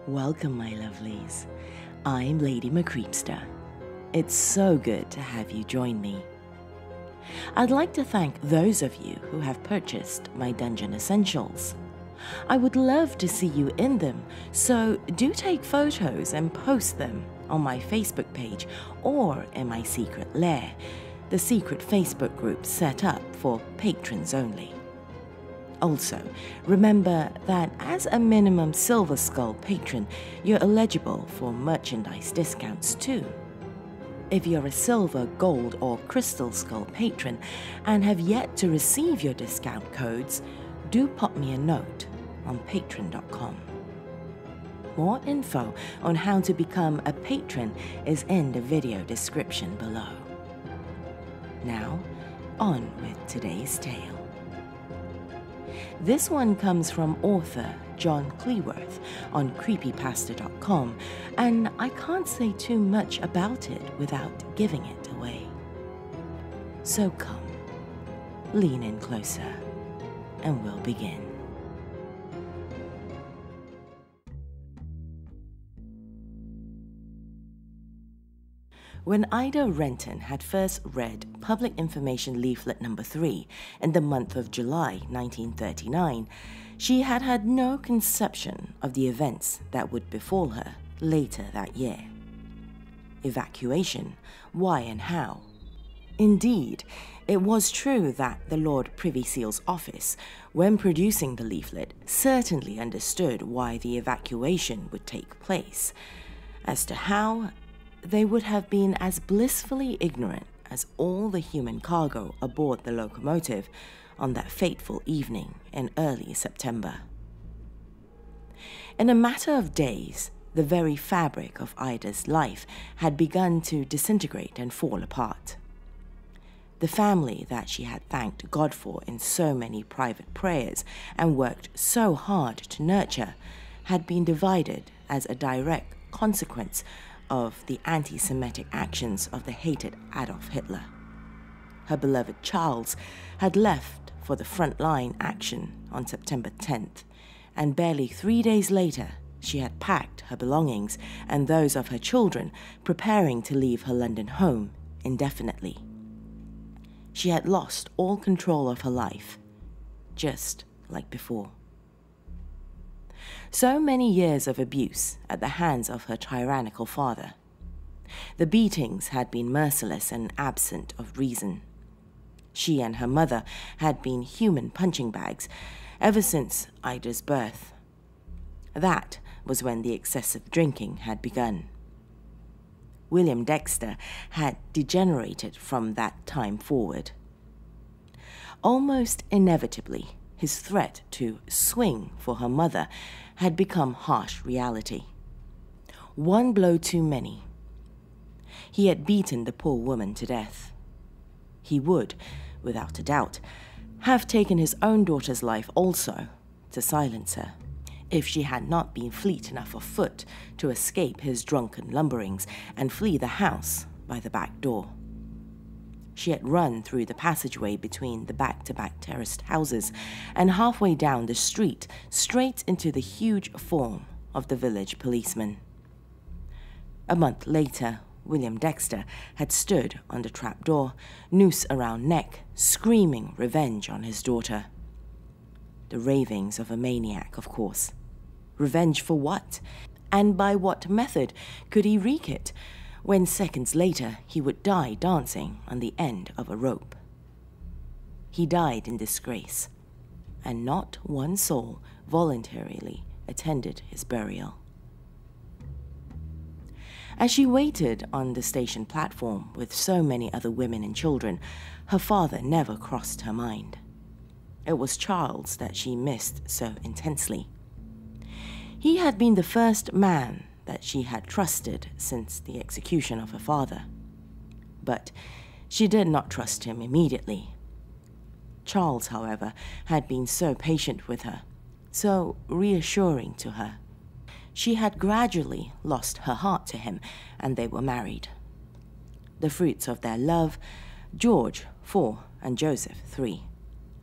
Welcome, my lovelies. I'm Lady MCreepsta. It's so good to have you join me. I'd like to thank those of you who have purchased my dungeon essentials. I would love to see you in them, so do take photos and post them on my Facebook page or in my secret lair, the secret Facebook group set up for patrons only. Also, remember that as a minimum Silver Skull patron, you're eligible for merchandise discounts too. If you're a Silver, Gold, or Crystal Skull patron and have yet to receive your discount codes, do pop me a note on patreon.com. More info on how to become a patron is in the video description below. Now, on with today's tale. This one comes from author John Clewarth on Creepypasta.com, and I can't say too much about it without giving it away. So come, lean in closer, and we'll begin. When Ida Renton had first read Public Information Leaflet No. 3 in the month of July 1939, she had had no conception of the events that would befall her later that year. Evacuation, why and how? Indeed, it was true that the Lord Privy Seal's office, when producing the leaflet, certainly understood why the evacuation would take place. As to how, they would have been as blissfully ignorant as all the human cargo aboard the locomotive on that fateful evening in early September. In a matter of days, the very fabric of Ida's life had begun to disintegrate and fall apart. The family that she had thanked God for in so many private prayers and worked so hard to nurture had been divided as a direct consequence of the anti-Semitic actions of the hated Adolf Hitler. Her beloved Charles had left for the front-line action on September 10th, and barely 3 days later, she had packed her belongings and those of her children, preparing to leave her London home indefinitely. She had lost all control of her life, just like before. So many years of abuse at the hands of her tyrannical father. The beatings had been merciless and absent of reason. She and her mother had been human punching bags ever since Ida's birth. That was when the excessive drinking had begun. William Dexter had degenerated from that time forward. Almost inevitably, his threat to swing for her mother had become harsh reality. One blow too many. He had beaten the poor woman to death. He would, without a doubt, have taken his own daughter's life also to silence her, if she had not been fleet enough of foot to escape his drunken lumberings and flee the house by the back door. She had run through the passageway between the back-to-back terraced houses and halfway down the street straight into the huge form of the village policeman. A month later, William Dexter had stood on the trapdoor, noose around neck, screaming revenge on his daughter. The ravings of a maniac, of course. Revenge for what? And by what method could he wreak it, when seconds later he would die dancing on the end of a rope? He died in disgrace, and not one soul voluntarily attended his burial. As she waited on the station platform with so many other women and children, her father never crossed her mind. It was Charles that she missed so intensely. He had been the first man that she had trusted since the execution of her father. But she did not trust him immediately. Charles, however, had been so patient with her, so reassuring to her. She had gradually lost her heart to him, and they were married. The fruits of their love, George, 4, and Joseph, 3,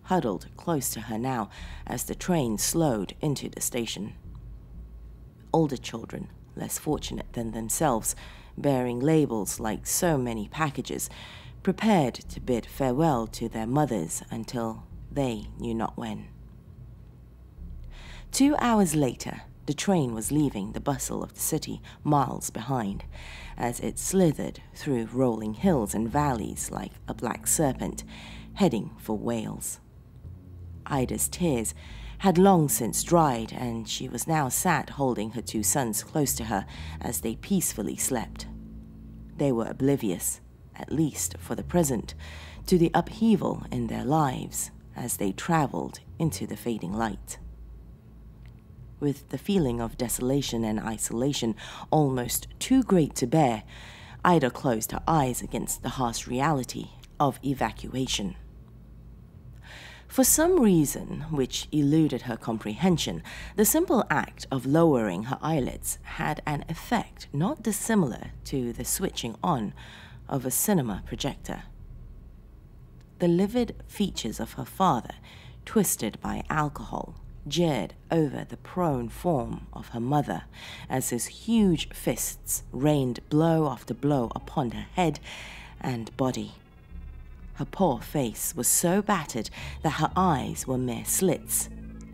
huddled close to her now as the train slowed into the station. older children, less fortunate than themselves, bearing labels like so many packages, prepared to bid farewell to their mothers until they knew not when. 2 hours later, the train was leaving the bustle of the city miles behind, as it slithered through rolling hills and valleys like a black serpent, heading for Wales. Ida's tears had long since dried, and she was now sat holding her 2 sons close to her as they peacefully slept. They were oblivious, at least for the present, to the upheaval in their lives as they traveled into the fading light. With the feeling of desolation and isolation almost too great to bear, Ida closed her eyes against the harsh reality of evacuation. For some reason which eluded her comprehension, the simple act of lowering her eyelids had an effect not dissimilar to the switching on of a cinema projector. The livid features of her father, twisted by alcohol, jeered over the prone form of her mother as his huge fists rained blow after blow upon her head and body. Her poor face was so battered that her eyes were mere slits.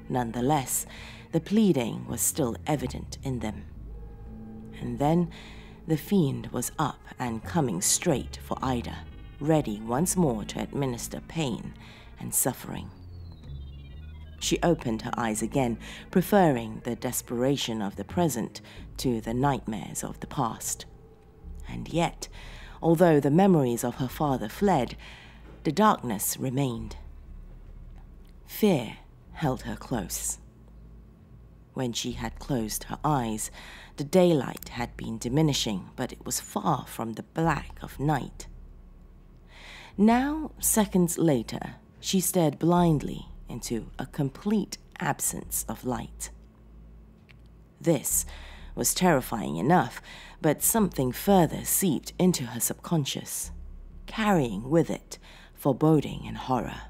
Nonetheless, the pleading was still evident in them. And then the fiend was up and coming straight for Ida, ready once more to administer pain and suffering. She opened her eyes again, preferring the desperation of the present to the nightmares of the past. And yet, although the memories of her father fled, the darkness remained. Fear held her close. When she had closed her eyes, the daylight had been diminishing, but it was far from the black of night. Now, seconds later, she stared blindly into a complete absence of light. This was terrifying enough, but something further seeped into her subconscious, carrying with it foreboding and horror.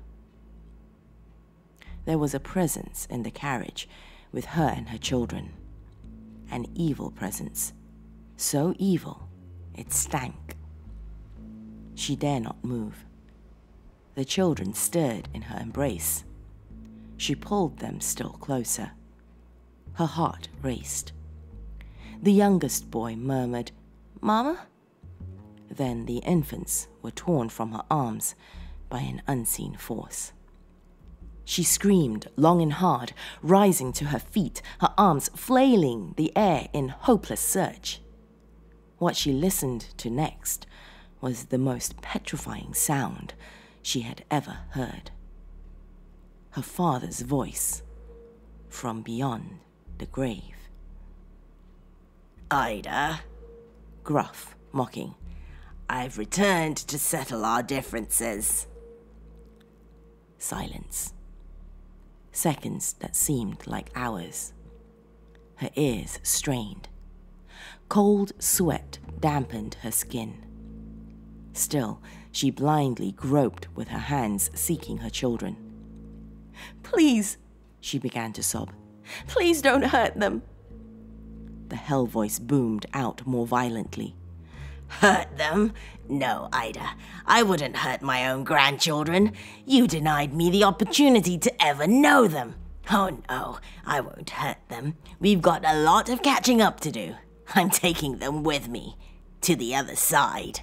There was a presence in the carriage with her and her children, an evil presence, so evil it stank. She dare not move. The children stirred in her embrace. She pulled them still closer. Her heart raced. The youngest boy murmured, "Mama?" Then the infants were torn from her arms by an unseen force. She screamed long and hard, rising to her feet, her arms flailing the air in hopeless search. What she listened to next was the most petrifying sound she had ever heard. Her father's voice from beyond the grave. "Ida," Gruff, mocking. "I've returned to settle our differences." Silence. Seconds that seemed like hours. Her ears strained. Cold sweat dampened her skin. Still, she blindly groped with her hands, seeking her children. "Please," she began to sob. "Please don't hurt them." The hell voice boomed out more violently. "Hurt them? No, Ida. I wouldn't hurt my own grandchildren. You denied me the opportunity to ever know them. Oh no, I won't hurt them. We've got a lot of catching up to do. I'm taking them with me to the other side."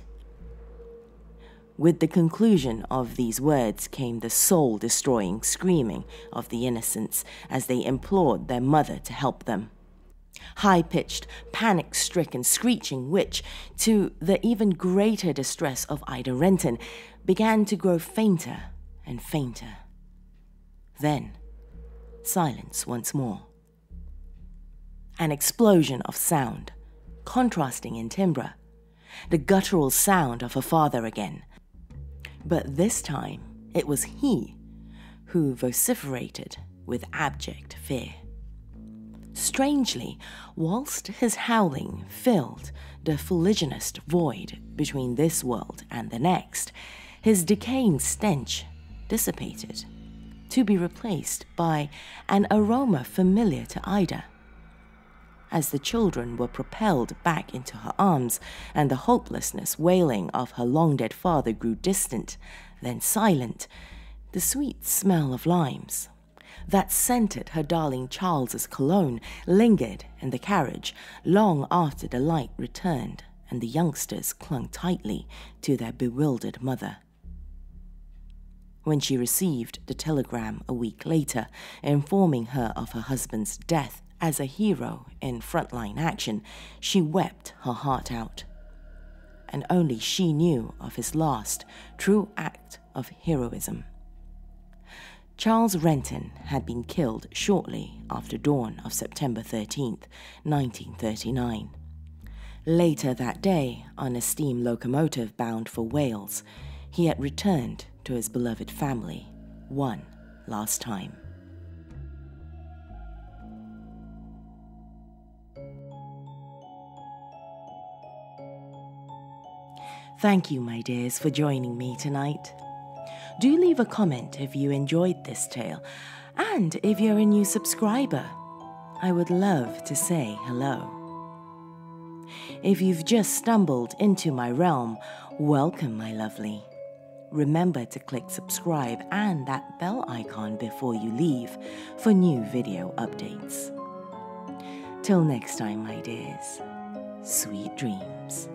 With the conclusion of these words came the soul-destroying screaming of the innocents as they implored their mother to help them. High-pitched, panic-stricken screeching which, to the even greater distress of Ida Renton, began to grow fainter and fainter. Then, silence once more. An explosion of sound, contrasting in timbre, the guttural sound of her father again. But this time, it was he who vociferated with abject fear. Strangely, whilst his howling filled the fuliginous void between this world and the next, his decaying stench dissipated, to be replaced by an aroma familiar to Ida. as the children were propelled back into her arms and the hopelessness wailing of her long-dead father grew distant, then silent, the sweet smell of limes that scented her darling Charles's cologne lingered in the carriage long after the light returned and the youngsters clung tightly to their bewildered mother. When she received the telegram a week later informing her of her husband's death as a hero in frontline action, she wept her heart out. And only she knew of his last true act of heroism. Charles Renton had been killed shortly after dawn of September 13th, 1939. Later that day, on a steam locomotive bound for Wales, he had returned to his beloved family one last time. Thank you, my dears, for joining me tonight. Do leave a comment if you enjoyed this tale, and if you're a new subscriber, I would love to say hello. If you've just stumbled into my realm, welcome, my lovely. Remember to click subscribe and that bell icon before you leave for new video updates. Till next time, my dears, sweet dreams.